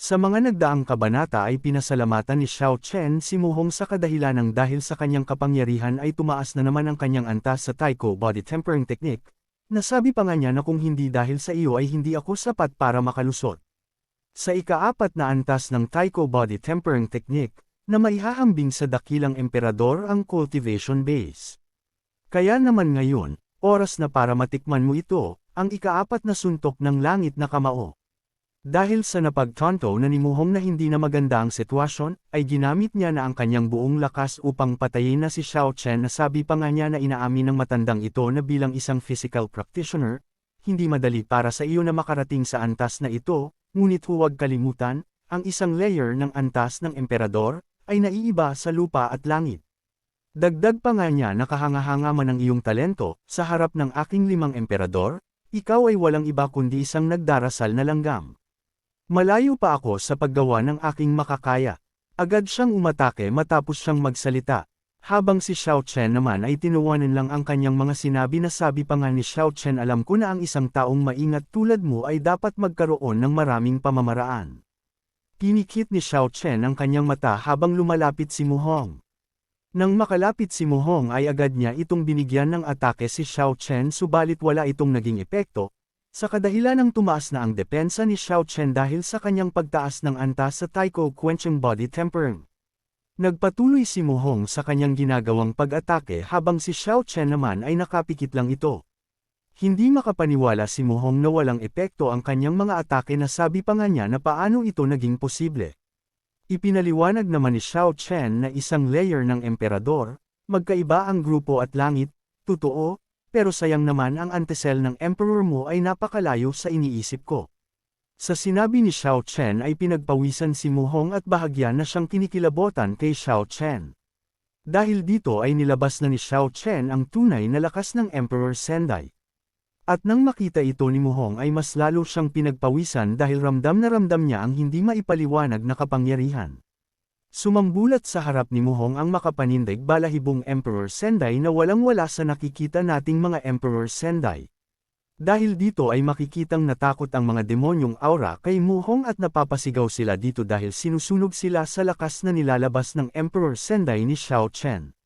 Sa mga nagdaang kabanata ay pinasalamatan ni Xiao Chen si Muhong sa kadahilanang dahil sa kanyang kapangyarihan ay tumaas na naman ang kanyang antas sa Taiko Body Tempering Technique. Nasabi pa nga niya na kung hindi dahil sa iyo ay hindi ako sapat para makalusot. Sa ika-4 na antas ng Taiko Body Tempering Technique, na maihahambing sa dakilang emperador ang cultivation base. Kaya naman ngayon, oras na para matikman mo ito, ang ika-4 na suntok ng langit na kamao. Dahil sa napagtanto na ni Muhong na hindi na maganda ang sitwasyon, ay ginamit niya na ang kanyang buong lakas upang patayin na si Xiao Chen. Nasabi pa nga niya na inaamin ng matandang ito na bilang isang physical practitioner, hindi madali para sa iyo na makarating sa antas na ito, ngunit huwag kalimutan, ang isang layer ng antas ng emperador, ay naiiba sa lupa at langit. Dagdag pa nga niya na kahanga-hanga man ang iyong talento, sa harap ng aking 5 emperador, ikaw ay walang iba kundi isang nagdarasal na langgam. Malayo pa ako sa paggawa ng aking makakaya. Agad siyang umatake matapos siyang magsalita. Habang si Xiao Chen naman ay tinuwanan lang ang kanyang mga sinabi. Nasabi pa nga ni Xiao Chen, alam ko na ang isang taong maingat tulad mo ay dapat magkaroon ng maraming pamamaraan. Pinikit ni Xiao Chen ang kanyang mata habang lumalapit si Muhong. Nang makalapit si Muhong ay agad niya itong binigyan ng atake si Xiao Chen, subalit wala itong naging epekto. Sa kadahilanang tumaas na ang depensa ni Xiao Chen dahil sa kanyang pagtaas ng antas sa Taiko Quenching Body Tempering. Nagpatuloy si Muhong sa kanyang ginagawang pag-atake habang si Xiao Chen naman ay nakapikit lang ito. Hindi makapaniwala si Muhong na walang epekto ang kanyang mga atake. Nasabi pa nga niya na paano ito naging posible. Ipinaliwanag naman ni Xiao Chen na isang layer ng emperador, magkaiba ang grupo at langit, totoo, pero sayang naman ang antesel ng emperor mo ay napakalayo sa iniisip ko. Sa sinabi ni Xiao Chen ay pinagpawisan si Muhong at bahagya na siyang kinikilabotan kay Xiao Chen. Dahil dito ay nilabas na ni Xiao Chen ang tunay na lakas ng Emperor Sendai. At nang makita ito ni Muhong ay mas lalo siyang pinagpawisan dahil ramdam na ramdam niya ang hindi maipaliwanag na kapangyarihan. Sumambulat sa harap ni Muhong ang makapanindig balahibong Emperor Sendai na walang-wala sa nakikita nating mga Emperor Sendai. Dahil dito ay makikitang natakot ang mga demonyong aura kay Muhong at napapasigaw sila dito dahil sinusunog sila sa lakas na nilalabas ng Emperor Sendai ni Xiao Chen.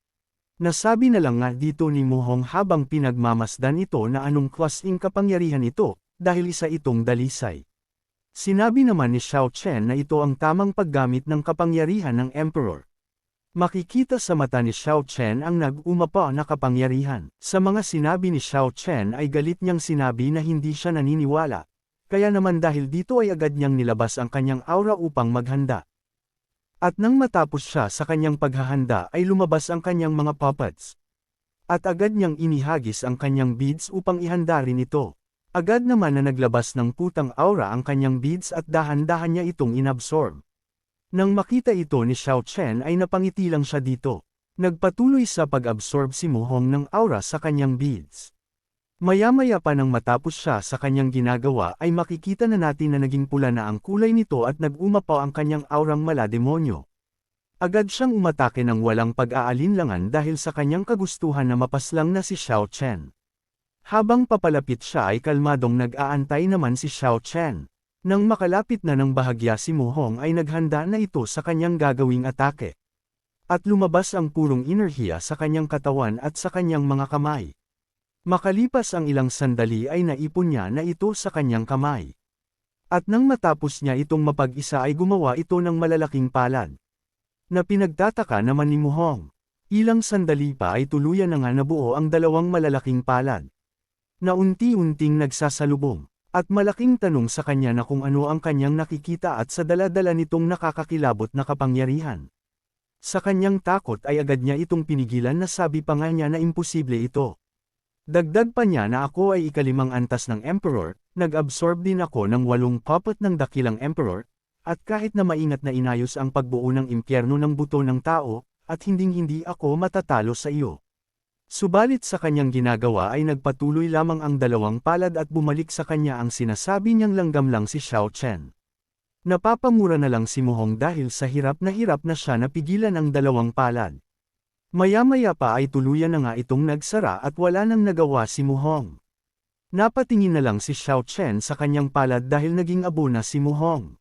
Nasabi na lang nga dito ni Muhong habang pinagmamasdan ito na anong klaseng kapangyarihan ito, dahil isa itong dalisay. Sinabi naman ni Xiao Chen na ito ang tamang paggamit ng kapangyarihan ng Emperor. Makikita sa mata ni Xiao Chen ang nag-umapa na kapangyarihan. Sa mga sinabi ni Xiao Chen ay galit niyang sinabi na hindi siya naniniwala, kaya naman dahil dito ay agad niyang nilabas ang kanyang aura upang maghanda. At nang matapos siya sa kanyang paghahanda ay lumabas ang kanyang mga puppets. At agad niyang inihagis ang kanyang beads upang ihanda rin ito. Agad naman na naglabas ng putang aura ang kanyang beads at dahan-dahan niya itong inabsorb. Nang makita ito ni Xiao Chen ay napangiti lang siya dito. Nagpatuloy sa pag-absorb si Muhong ng aura sa kanyang beads. Maya-maya pa nang matapos siya sa kanyang ginagawa ay makikita na natin na naging pula na ang kulay nito at nag-umapaw ang kanyang aurang malademonyo. Agad siyang umatake ng walang pag-aalinlangan dahil sa kanyang kagustuhan na mapaslang na si Xiao Chen. Habang papalapit siya ay kalmadong nag-aantay naman si Xiao Chen. Nang makalapit na ng bahagya si Muhong ay naghanda na ito sa kanyang gagawing atake. At lumabas ang purong enerhiya sa kanyang katawan at sa kanyang mga kamay. Makalipas ang ilang sandali ay naipon niya na ito sa kanyang kamay. At nang matapos niya itong mapag-isa ay gumawa ito ng malalaking palad. Na pinagtataka naman ni Muhong. Ilang sandali pa ay tuluyan na nga nabuo ang dalawang malalaking palad. Na unti-unting nagsasalubong, at malaking tanong sa kanya na kung ano ang kanyang nakikita at sa dala-dala nitong nakakakilabot na kapangyarihan. Sa kanyang takot ay agad niya itong pinigilan na sabi pa nga niya na imposible ito. Dagdag pa niya na ako ay ika-5 antas ng Emperor, nag-absorb din ako ng 8 puppet ng dakilang Emperor, at kahit na maingat na inayos ang pagbuo ng impyerno ng buto ng tao, at hinding-hindi ako matatalo sa iyo. Subalit sa kanyang ginagawa ay nagpatuloy lamang ang dalawang palad at bumalik sa kanya ang sinasabi niyang langgam lang si Xiao Chen. Napapamura na lang si Muhong dahil sa hirap na siya napigilan ang dalawang palad. Maya-maya pa ay tuluyan na nga itong nagsara at wala nang nagawa si Muhong. Napatingin na lang si Xiao Chen sa kanyang palad dahil naging abo na si Muhong.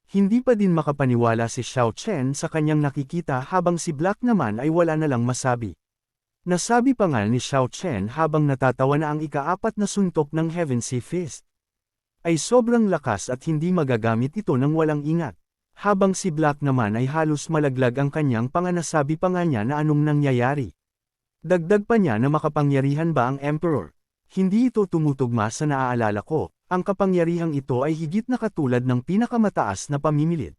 Hindi pa din makapaniwala si Xiao Chen sa kanyang nakikita habang si Black naman ay wala na lang masabi. Nasabi pa nga ni Xiao Chen habang natatawa na ang ika-4 na suntok ng Heaven's Fist ay sobrang lakas at hindi magagamit ito ng walang ingat. Habang si Black naman ay halos malaglag ang kanyang panganasabi pa nga niya na anong nangyayari. Dagdag pa niya na makapangyarihan ba ang Emperor? Hindi ito tumutugma sa naaalala ko, ang kapangyarihang ito ay higit na katulad ng pinakamataas na pamimilit.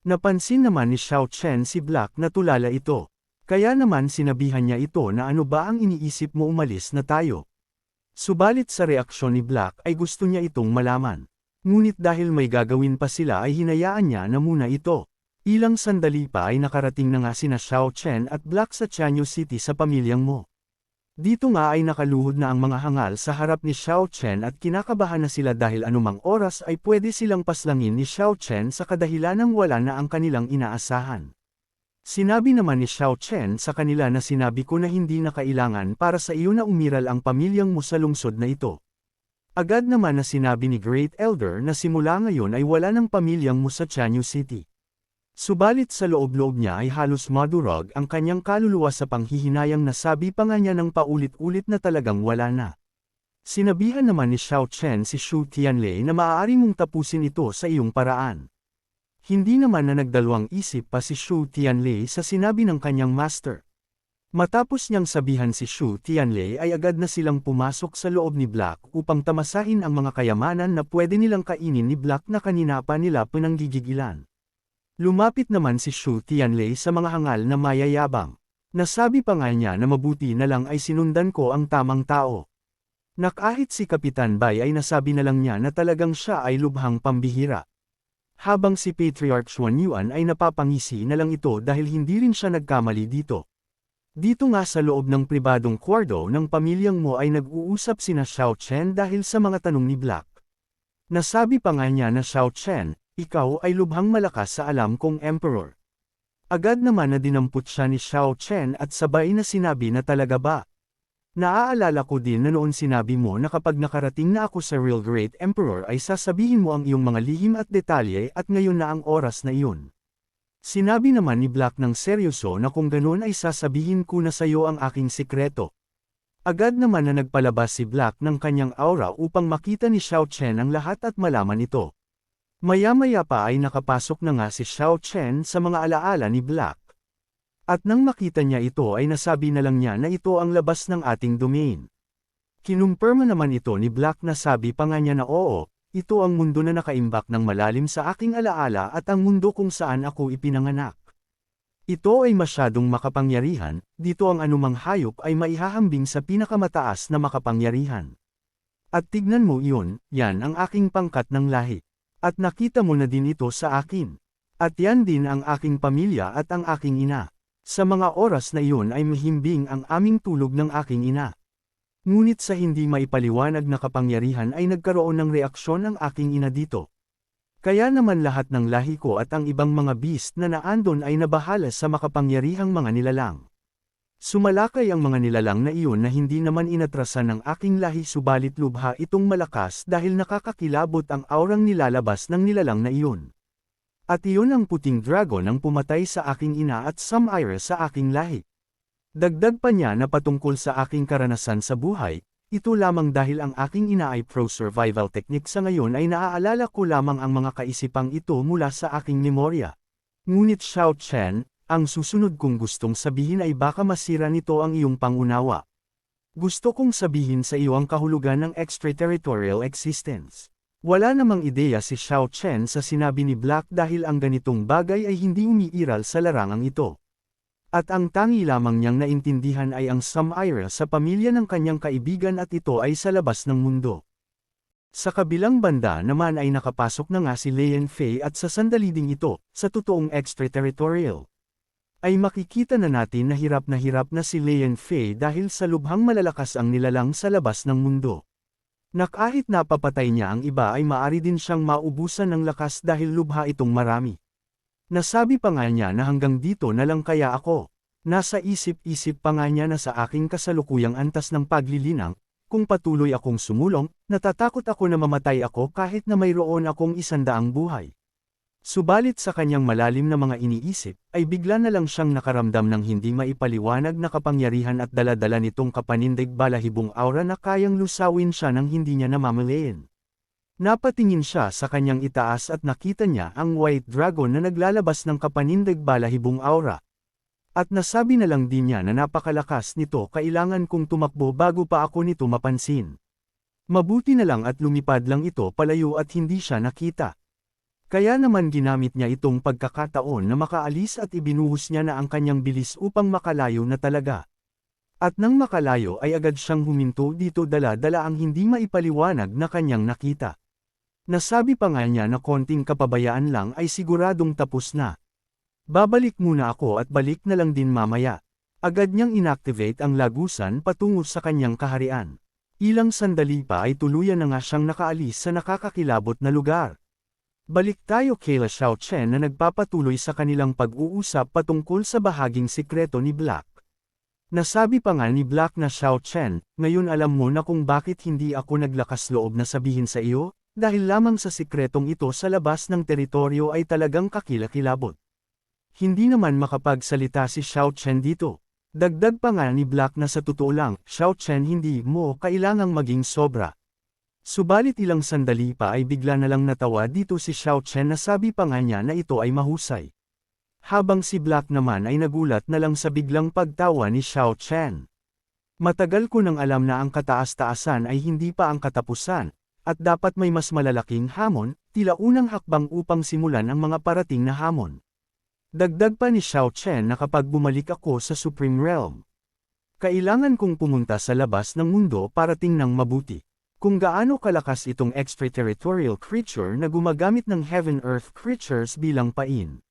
Napansin naman ni Xiao Chen si Black na tulala ito. Kaya naman sinabihan niya ito na ano ba ang iniisip mo umalis na tayo. Subalit sa reaksyon ni Black ay gusto niya itong malaman. Ngunit dahil may gagawin pa sila ay hinayaan niya na muna ito. Ilang sandali pa ay nakarating na nga sina Xiao Chen at Black sa Chanyu City sa pamilyang mo. Dito nga ay nakaluhod na ang mga hangal sa harap ni Xiao Chen at kinakabahan na sila dahil anumang oras ay pwede silang paslangin ni Xiao Chen sa kadahilan ng wala na ang kanilang inaasahan. Sinabi naman ni Xiao Chen sa kanila na sinabi ko na hindi na kailangan para sa iyo na umiral ang pamilyang mo sa lungsod na ito. Agad naman na sinabi ni Great Elder na simula ngayon ay wala ng pamilyang mo sa Chanyu City. Subalit sa loob-loob niya ay halos madurog ang kanyang kaluluwa sa panghihinayang nasabi pa nga niya ng paulit-ulit na talagang wala na. Sinabihan naman ni Xiao Chen si Shu Tianlei na maaari mong tapusin ito sa iyong paraan. Hindi naman na nagdalawang isip pa si Shu Tianlei sa sinabi ng kanyang master. Matapos niyang sabihan si Shu Tianlei ay agad na silang pumasok sa loob ni Black upang tamasahin ang mga kayamanan na pwede nilang kainin ni Black na kanina pa nila pinanggigigilan. Lumapit naman si Shu Tianlei sa mga hangal na mayayabang. Nasabi pa nga niya na mabuti na lang ay sinundan ko ang tamang tao. Kahit si Kapitan Bai ay nasabi na lang niya na talagang siya ay lubhang pambihira. Habang si Patriarch Xuan Yuan ay napapangisi na lang ito dahil hindi rin siya nagkamali dito. Dito nga sa loob ng pribadong kwarto ng pamilyang mo ay nag-uusap sina Xiao Chen dahil sa mga tanong ni Black. Nasabi pa nga niya na Xiao Chen, ikaw ay lubhang malakas sa alam kong Emperor. Agad naman na dinampot siya ni Xiao Chen at sabay na sinabi na talaga ba? Naaalala ko din na noon sinabi mo na kapag nakarating na ako sa Real Great Emperor ay sasabihin mo ang iyong mga lihim at detalye at ngayon na ang oras na iyon. Sinabi naman ni Black ng seryoso na kung ganoon ay sasabihin ko na sa iyo ang aking sikreto. Agad naman na nagpalabas si Black ng kanyang aura upang makita ni Xiao Chen ang lahat at malaman ito. Maya-maya pa ay nakapasok na nga si Xiao Chen sa mga alaala ni Black. At nang makita niya ito ay nasabi na lang niya na ito ang labas ng ating domain. Kinumpirma naman ito ni Black na sabi pa nga niya na oo, ito ang mundo na nakaimbak ng malalim sa aking alaala at ang mundo kung saan ako ipinanganak. Ito ay masyadong makapangyarihan, dito ang anumang hayop ay maihahambing sa pinakamataas na makapangyarihan. At tignan mo iyon, yan ang aking pangkat ng lahi. At nakita mo na din ito sa akin. At yan din ang aking pamilya at ang aking ina. Sa mga oras na iyon ay mahimbing ang aming tulog ng aking ina. Ngunit sa hindi maipaliwanag na kapangyarihan ay nagkaroon ng reaksyon ang aking ina dito. Kaya naman lahat ng lahi ko at ang ibang mga beast na naandon ay nabahala sa makapangyarihang mga nilalang. Sumalakay ang mga nilalang na iyon na hindi naman inatrasan ng aking lahi subalit lubha itong malakas dahil nakakakilabot ang aurang nilalabas ng nilalang na iyon. At iyon ang puting dragon ang pumatay sa aking ina at Samira sa aking lahi. Dagdag pa niya na patungkol sa aking karanasan sa buhay, ito lamang dahil ang aking ina ay pro-survival technique sa ngayon ay naaalala ko lamang ang mga kaisipang ito mula sa aking memorya. Ngunit Xiao Chen, ang susunod kong gustong sabihin ay baka masira nito ang iyong pangunawa. Gusto kong sabihin sa iyo ang kahulugan ng extraterritorial existence. Wala namang ideya si Xiao Chen sa sinabi ni Black dahil ang ganitong bagay ay hindi umiiral sa larangang ito. At ang tangi lamang niyang naintindihan ay ang Samira sa pamilya ng kanyang kaibigan at ito ay sa labas ng mundo. Sa kabilang banda naman ay nakapasok na nga si Lian Fei at sa sandali ding ito, sa totoong extraterritorial. Ay makikita na natin na hirap na si Lian Fei dahil sa lubhang malalakas ang nilalang sa labas ng mundo. Na kahit napapatay niya ang iba ay maari din siyang maubusan ng lakas dahil lubha itong marami. Nasabi pa nga niya na hanggang dito na lang kaya ako. Nasa isip-isip pa nga niya na sa aking kasalukuyang antas ng paglilinang, kung patuloy akong sumulong, natatakot ako na mamatay ako kahit na mayroon akong 100 buhay. Subalit sa kanyang malalim na mga iniisip, ay bigla na lang siyang nakaramdam ng hindi maipaliwanag na kapangyarihan at dala-dala nitong kapanindig balahibong aura na kayang lusawin siya ng hindi niya namamalayan. Napatingin siya sa kanyang itaas at nakita niya ang white dragon na naglalabas ng kapanindig balahibong aura. At nasabi na lang din niya na napakalakas nito, kailangan kong tumakbo bago pa ako nito mapansin. Mabuti na lang at lumipad lang ito palayo at hindi siya nakita. Kaya naman ginamit niya itong pagkakataon na makaalis at ibinuhos niya na ang kanyang bilis upang makalayo na talaga. At nang makalayo ay agad siyang huminto dito, dala-dala ang hindi maipaliwanag na kanyang nakita. Nasabi pa nga niya na konting kapabayaan lang ay siguradong tapos na. Babalik muna ako at balik na lang din mamaya. Agad niyang inactivate ang lagusan patungo sa kanyang kaharian. Ilang sandali pa ay tuluyan na nga siyang nakaalis sa nakakakilabot na lugar. Balik tayo kay Xiao Chen na nagpapatuloy sa kanilang pag-uusap patungkol sa bahaging sikreto ni Black. Nasabi pa nga ni Black na Xiao Chen, ngayon alam mo na kung bakit hindi ako naglakas loob na sabihin sa iyo, dahil lamang sa sikretong ito sa labas ng teritoryo ay talagang kakilakilabot. Hindi naman makapagsalita si Xiao Chen dito. Dagdag pa nga ni Black na sa totoo lang, Xiao Chen, hindi mo kailangang maging sobra. Subalit ilang sandali pa ay bigla na lang natawa dito si Xiao Chen na sabi pa nga niya na ito ay mahusay. Habang si Black naman ay nagulat na lang sa biglang pagtawa ni Xiao Chen. Matagal ko nang alam na ang kataas-taasan ay hindi pa ang katapusan, at dapat may mas malalaking hamon, tila unang hakbang upang simulan ang mga parating na hamon. Dagdag pa ni Xiao Chen na kapag bumalik ako sa Supreme Realm, kailangan kong pumunta sa labas ng mundo para tingnan mabuti kung gaano kalakas itong extraterritorial creature na gumagamit ng heaven-earth creatures bilang pain.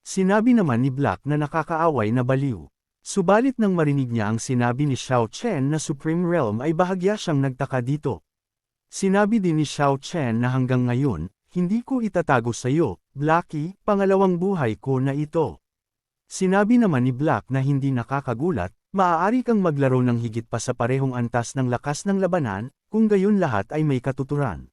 Sinabi naman ni Black na nakakaaway na baliw. Subalit nang marinig niya ang sinabi ni Xiao Chen na Supreme Realm ay bahagya siyang nagtaka dito. Sinabi din ni Xiao Chen na hanggang ngayon, hindi ko itatago sa iyo, Blackie, pangalawang buhay ko na ito. Sinabi naman ni Black na hindi nakakagulat, maaari kang maglaro ng higit pa sa parehong antas ng lakas ng labanan, kung gayon lahat ay may katuturan.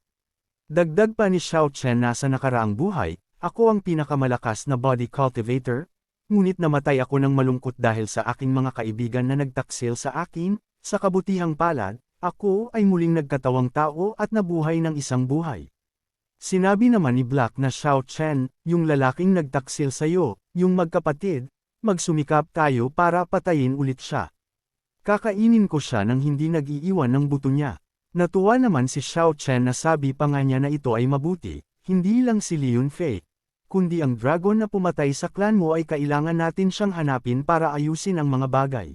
Dagdag pa ni Xiao Chen na sa nakaraang buhay, ako ang pinakamalakas na body cultivator, ngunit namatay ako ng malungkot dahil sa aking mga kaibigan na nagtaksil sa akin, sa kabutihang palad, ako ay muling nagkatawang tao at nabuhay ng isang buhay. Sinabi naman ni Black na Xiao Chen, yung lalaking nagtaksil sa iyo, yung magkapatid, magsumikap tayo para patayin ulit siya. Kakainin ko siya nang hindi nag-iiwan ng buto niya. Natuwa naman si Xiao Chen na sabi pa nga niya na ito ay mabuti, hindi lang si Liyun Fei, kundi ang dragon na pumatay sa clan mo ay kailangan natin siyang hanapin para ayusin ang mga bagay.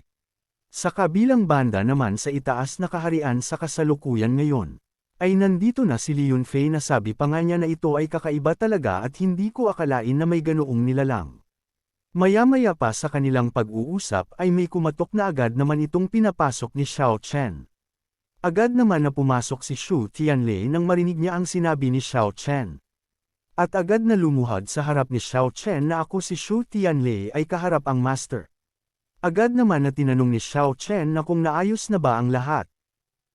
Sa kabilang banda naman sa itaas na kaharian sa kasalukuyan ngayon, ay nandito na si Liyun Fei na sabi pa nga niya na ito ay kakaiba talaga at hindi ko akalain na may ganoong nilalang. Maya-maya pa sa kanilang pag-uusap ay may kumatok na agad naman itong pinapasok ni Xiao Chen. Agad naman na pumasok si Shu Tianlei nang marinig niya ang sinabi ni Xiao Chen. At agad na lumuhad sa harap ni Xiao Chen na ako si Shu Tianlei ay kaharap ang master. Agad naman na tinanong ni Xiao Chen na kung naayos na ba ang lahat.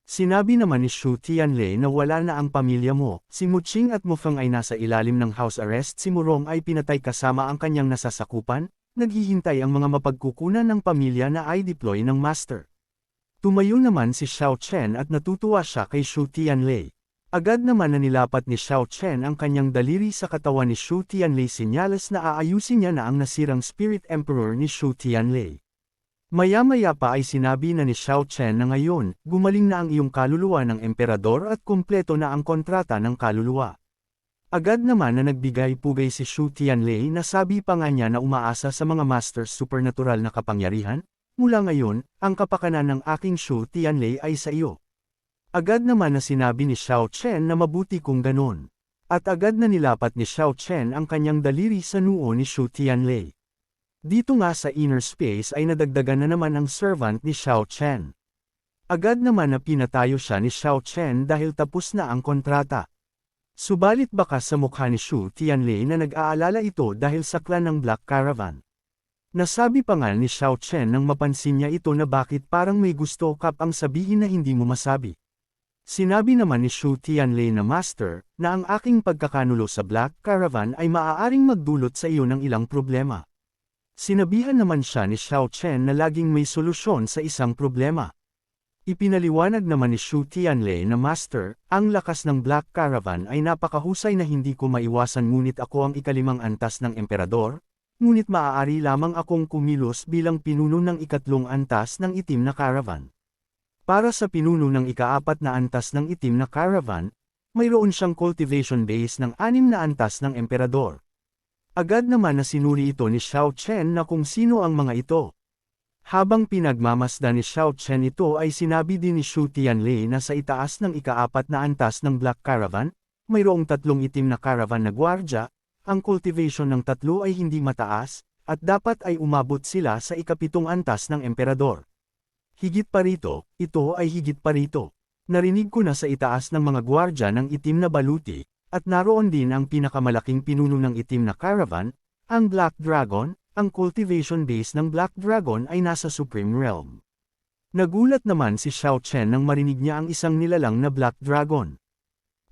Sinabi naman ni Shu Tianlei na wala na ang pamilya mo, si Muqing at Mufeng ay nasa ilalim ng house arrest, si Murong ay pinatay kasama ang kanyang nasasakupan, naghihintay ang mga mapagkukunan ng pamilya na i-deploy ng master. Tumayo naman si Xiao Chen at natutuwa siya kay Shu Tianlei. Agad naman na nilapat ni Xiao Chen ang kanyang daliri sa katawan ni Shu Tianlei, senyales na aayusin niya na ang nasirang Spirit Emperor ni Shu Tianlei. Maya-maya pa ay sinabi na ni Xiao Chen na ngayon, gumaling na ang iyong kaluluwa ng emperador at kumpleto na ang kontrata ng kaluluwa. Agad naman na nagbigay-pugay si Shu Tianlei na sabi pa nga niya na umaasa sa mga masters supernatural na kapangyarihan. Mula ngayon, ang kapakanan ng aking Shu Tianlei ay sa iyo. Agad naman na sinabi ni Xiao Chen na mabuti kung ganon. At agad na nilapat ni Xiao Chen ang kanyang daliri sa noo ni Shu Tianlei. Dito nga sa inner space ay nadagdagan na naman ang servant ni Xiao Chen. Agad naman na pinatayo siya ni Xiao Chen dahil tapos na ang kontrata. Subalit baka sa mukha ni Shu Tianlei na nag-aalala ito dahil sa clan ng Black Caravan. Nasabi pa nga ni Xiao Chen nang mapansin niya ito na bakit parang may gusto kap ang sabihin na hindi mo masabi. Sinabi naman ni Shu Tianlei na Master, na ang aking pagkakanulo sa Black Caravan ay maaaring magdulot sa iyo ng ilang problema. Sinabihan naman siya ni Xiao Chen na laging may solusyon sa isang problema. Ipinaliwanag naman ni Shu Tianlei na Master, ang lakas ng Black Caravan ay napakahusay na hindi ko maiwasan ngunit ako ang ikalimang antas ng emperador, ngunit maaari lamang akong kumilos bilang pinuno ng ikatlong antas ng itim na caravan. Para sa pinuno ng ikaapat na antas ng itim na caravan, mayroon siyang cultivation base ng 6 na antas ng emperador. Agad naman na sinuri ito ni Xiao Chen na kung sino ang mga ito. Habang pinagmamasdan ni Xiao Chen ito ay sinabi din ni Shu Tianlei na sa itaas ng ikaapat na antas ng Black Caravan, mayroong 3 itim na caravan na gwardya, ang cultivation ng 3 ay hindi mataas, at dapat ay umabot sila sa ikapitong antas ng emperador. Higit pa rito, ito ay higit pa rito. Narinig ko na sa itaas ng mga gwardya ng itim na baluti, at naroon din ang pinakamalaking pinuno ng itim na caravan, ang Black Dragon, ang cultivation base ng Black Dragon ay nasa Supreme Realm. Nagulat naman si Xiao Chen nang marinig niya ang isang nilalang na Black Dragon.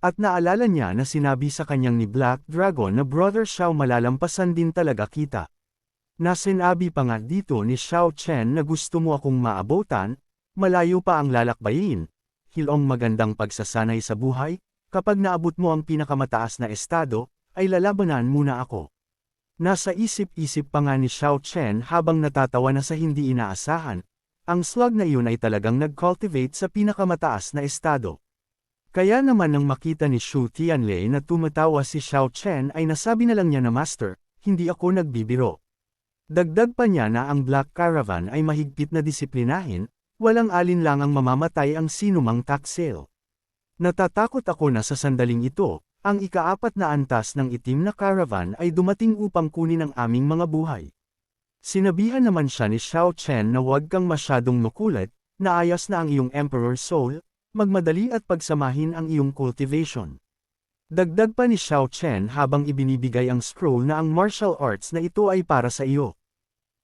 At naalala niya na sinabi sa kanyang ni Black Dragon na Brother Xiao malalampasan din talaga kita. Nasinabi pa nga dito ni Xiao Chen na gusto mo akong maabotan, malayo pa ang lalakbayin, hilong magandang pagsasanay sa buhay, kapag naabot mo ang pinakamataas na estado, ay lalabanan muna ako. Nasa isip-isip pa nga ni Xiao Chen habang natatawa na sa hindi inaasahan, ang slug na iyon ay talagang nag-cultivate sa pinakamataas na estado. Kaya naman nang makita ni Shu Tianlei na tumatawa si Xiao Chen ay nasabi na lang niya na Master, hindi ako nagbibiro. Dagdag pa niya na ang Black Caravan ay mahigpit na disiplinahin, walang alinlangang mamamatay ang sinumang taksil. Natatakot ako na sa sandaling ito, ang ikaapat na antas ng itim na caravan ay dumating upang kunin ang aming mga buhay. Sinabihan naman siya ni Xiao Chen na huwag kang masyadong makulit, naayos na ang iyong Emperor Soul, magmadali at pagsamahin ang iyong cultivation. Dagdag pa ni Xiao Chen habang ibinibigay ang scroll na ang martial arts na ito ay para sa iyo.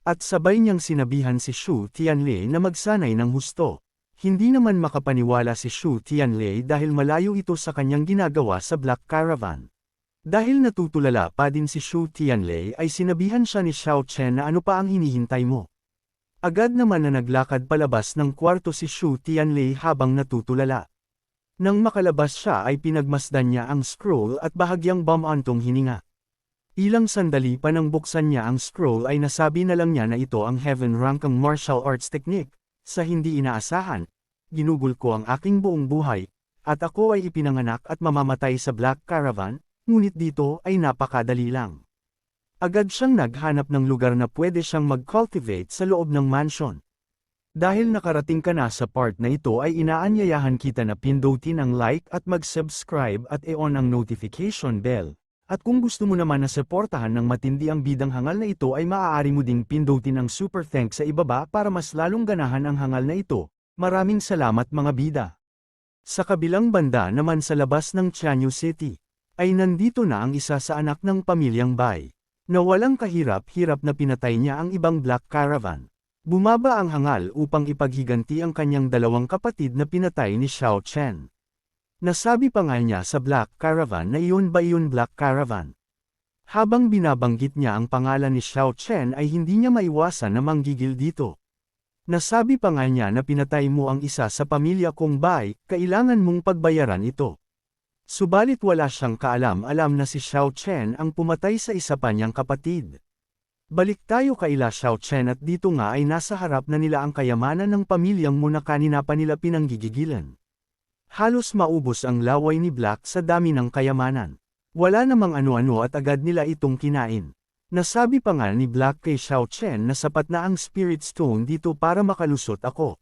At sabay niyang sinabihan si Shu Tianlei na magsanay ng husto. Hindi naman makapaniwala si Shu Tianlei dahil malayo ito sa kanyang ginagawa sa Black Caravan. Dahil natutulala pa din si Shu Tianlei ay sinabihan siya ni Xiao Chen na ano pa ang hinihintay mo. Agad naman na naglakad palabas ng kwarto si Shu Tianlei habang natutulala. Nang makalabas siya ay pinagmasdan niya ang scroll at bahagyang bumantong hininga. Ilang sandali pa nang buksan niya ang scroll ay nasabi na lang niya na ito ang heaven rankang martial arts technique. Sa hindi inaasahan, ginugol ko ang aking buong buhay, at ako ay ipinanganak at mamamatay sa Black Caravan, ngunit dito ay napakadali lang. Agad siyang naghanap ng lugar na pwede siyang mag-cultivate sa loob ng mansion. Dahil nakarating ka na sa part na ito ay inaanyayahan kita na pindutin ang like at mag-subscribe at i-on ang notification bell. At kung gusto mo naman na suportahan ng matindi ang bidang hangal na ito ay maaari mo ding pindutin ang super thanks sa ibaba para mas lalong ganahan ang hangal na ito. Maraming salamat mga bida. Sa kabilang banda naman sa labas ng Tianyu City, ay nandito na ang isa sa anak ng pamilyang Bai, na walang kahirap-hirap na pinatay niya ang ibang Black Caravan. Bumaba ang hangal upang ipaghiganti ang kanyang dalawang kapatid na pinatay ni Xiao Chen. Nasabi pa nga niya sa Black Caravan na iyon ba iyon Black Caravan. Habang binabanggit niya ang pangalan ni Xiao Chen ay hindi niya maiwasan na manggigil dito. Nasabi pa nga niya na pinatay mo ang isa sa pamilya kong Bai, kailangan mong pagbayaran ito. Subalit wala siyang kaalam-alam na si Xiao Chen ang pumatay sa isa pa niyang kapatid. Balik tayo kaila Xiao Chen at dito nga ay nasa harap na nila ang kayamanan ng pamilyang mo na kanina pa nila pinanggigigilan. Halos maubos ang laway ni Black sa dami ng kayamanan. Wala namang ano-ano at agad nila itong kinain. Nasabi pa nga ni Black kay Xiao Chen na sapat na ang Spirit Stone dito para makalusot ako.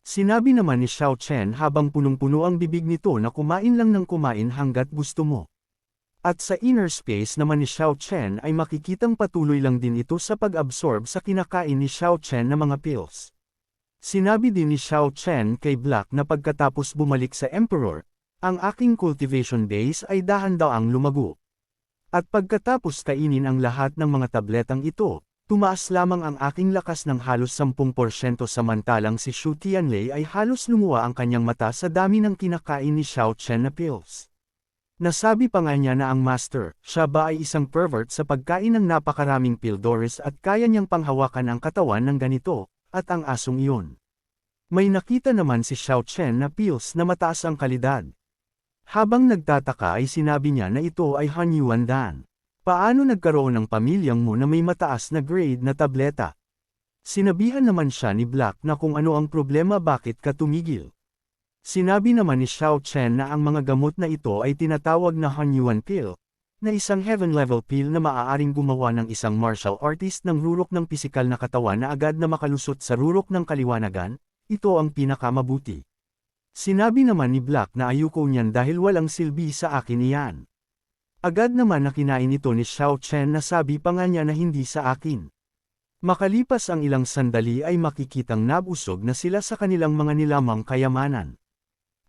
Sinabi naman ni Xiao Chen habang punong-puno ang bibig nito na kumain lang ng kumain hanggat gusto mo. At sa inner space naman ni Xiao Chen ay makikitang patuloy lang din ito sa pag-absorb sa kinakain ni Xiao Chen na mga pills. Sinabi din ni Xiao Chen kay Black na pagkatapos bumalik sa Emperor, ang aking cultivation base ay dahan-daang lumago. At pagkatapos kainin ang lahat ng mga tabletang ito, Tumaas lamang ang aking lakas ng halos 10% samantalang si Xu Tianlei ay halos lumuwa ang kanyang mata sa dami ng kinakain ni Xiao Chen na pills. Nasabi pa nga niya na ang master, siya ba ay isang pervert sa pagkain ng napakaraming pildoris at kaya niyang panghawakan ang katawan ng ganito, at ang asong iyon. May nakita naman si Xiao Chen na pills na mataas ang kalidad. Habang nagtataka ay sinabi niya na ito ay Han Yuan Dan. Paano nagkaroon ng pamilyang mo na may mataas na grade na tableta? Sinabihan naman siya ni Black na kung ano ang problema bakit ka tumigil. Sinabi naman ni Xiao Chen na ang mga gamot na ito ay tinatawag na Han Yuan pill, na isang heaven-level pill na maaaring gumawa ng isang martial artist ng rurok ng pisikal na katawan na agad na makalusot sa rurok ng kaliwanagan, ito ang pinakamabuti. Sinabi naman ni Black na ayoko niyan dahil walang silbi sa akin iyan. Agad naman na kinain ito ni Xiao Chen na sabi pa nga niya na hindi sa akin. Makalipas ang ilang sandali ay makikitang nabusog na sila sa kanilang mga nilamang kayamanan.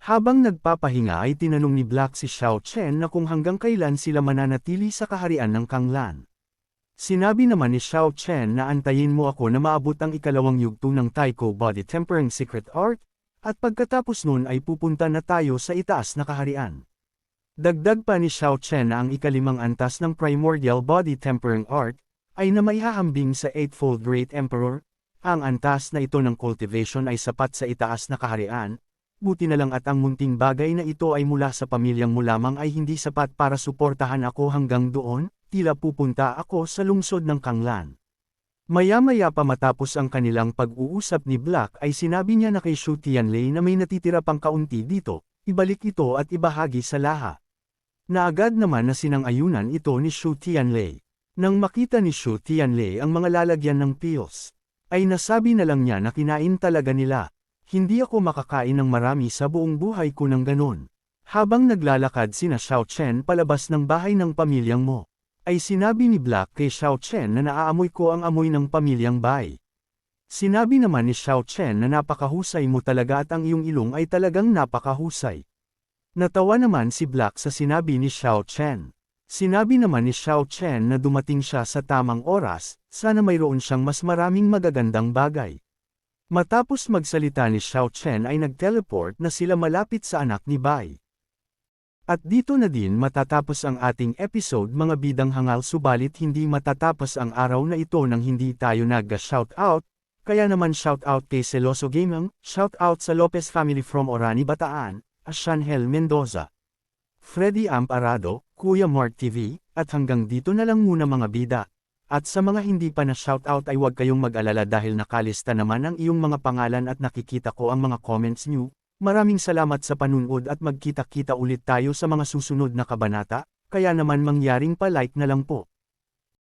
Habang nagpapahinga ay tinanong ni Black si Xiao Chen na kung hanggang kailan sila mananatili sa kaharian ng Kanglan. Sinabi naman ni Xiao Chen na antayin mo ako na maabot ang ikalawang yugto ng Taiko Body Tempering Secret Art, at pagkatapos nun ay pupunta na tayo sa itaas na kaharian. Dagdag pa ni Xiao Chen na ang ikalimang antas ng Primordial Body Tempering Art, ay na maihahambing sa Eightfold Great Emperor. Ang antas na ito ng cultivation ay sapat sa itaas na kaharian, buti na lang at ang munting bagay na ito ay mula sa pamilyang mo lamang ay hindi sapat para suportahan ako hanggang doon, tila pupunta ako sa lungsod ng Kanglan. Maya-maya pa matapos ang kanilang pag-uusap ni Black ay sinabi niya na kay Xu Tianlei na may natitira pang kaunti dito, ibalik ito at ibahagi sa laha. Naagad naman na sinang-ayunan ito ni Xu Tianlei. Nang makita ni Xu Tianlei ang mga lalagyan ng pills, ay nasabi na lang niya na kinain talaga nila. Hindi ako makakain ng marami sa buong buhay ko ng ganon. Habang naglalakad sina Xiao Chen palabas ng bahay ng pamilyang mo, ay sinabi ni Black kay Xiao Chen na naaamoy ko ang amoy ng pamilyang Bai. Sinabi naman ni Xiao Chen na napakahusay mo talaga at ang iyong ilong ay talagang napakahusay. Natawa naman si Black sa sinabi ni Xiao Chen. Sinabi naman ni Xiao Chen na dumating siya sa tamang oras, sana mayroon siyang mas maraming magagandang bagay. Matapos magsalita ni Xiao Chen ay nag-teleport na sila malapit sa anak ni Bai. At dito na din matatapos ang ating episode mga bidang hangal, subalit hindi matatapos ang araw na ito nang hindi tayo nag-shoutout, kaya naman shoutout kay Celoso Gaming, shoutout sa Lopez family from Orani, Bataan, Ashanhel Mendoza, Freddy Amparado, Kuya Mark TV, at hanggang dito na lang muna mga bida. At sa mga hindi pa na shoutout ay huwag kayong mag-alala dahil nakalista naman ang iyong mga pangalan at nakikita ko ang mga comments nyo. Maraming salamat sa panunood at magkita-kita ulit tayo sa mga susunod na kabanata, kaya naman mangyaring pa-like na lang po.